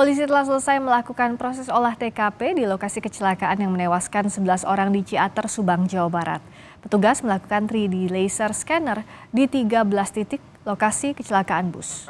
Polisi telah selesai melakukan proses olah TKP di lokasi kecelakaan yang menewaskan 11 orang di Ciater, Subang, Jawa Barat. Petugas melakukan 3D laser scanner di 13 titik lokasi kecelakaan bus.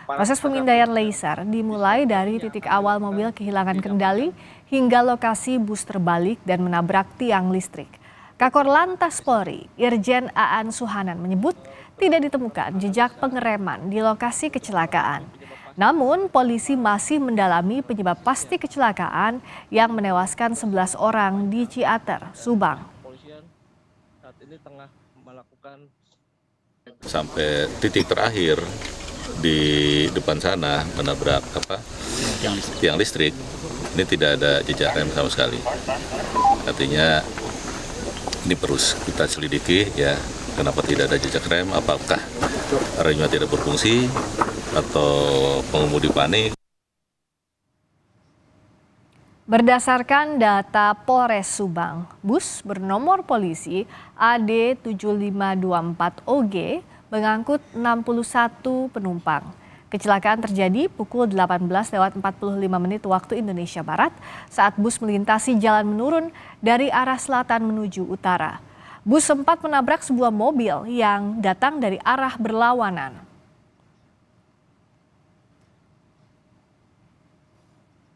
Proses pemindaian laser dimulai dari titik awal mobil kehilangan kendali hingga lokasi bus terbalik dan menabrak tiang listrik. Kakor Lantas Polri, Irjen Aan Suhanan menyebut tidak ditemukan jejak pengereman di lokasi kecelakaan. Namun, polisi masih mendalami penyebab pasti kecelakaan yang menewaskan 11 orang di Ciater, Subang. Sampai titik terakhir di depan sana menabrak tiang listrik, ini tidak ada jejak rem sama sekali. Artinya ini perlu kita selidiki ya, kenapa tidak ada jejak rem, apakah remnya tidak berfungsi atau pengemudi panik. Berdasarkan data Polres Subang, bus bernomor polisi AD 7524OG mengangkut 61 penumpang. Kecelakaan terjadi pukul 18.45 waktu Indonesia Barat saat bus melintasi jalan menurun dari arah selatan menuju utara. Bus sempat menabrak sebuah mobil yang datang dari arah berlawanan.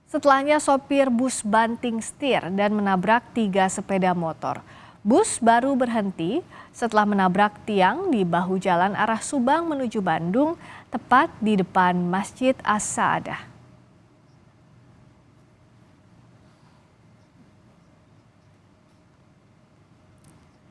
Setelahnya sopir bus banting setir dan menabrak 3 sepeda motor. Bus baru berhenti setelah menabrak tiang di bahu jalan arah Subang menuju Bandung, tepat di depan Masjid As-Saadah.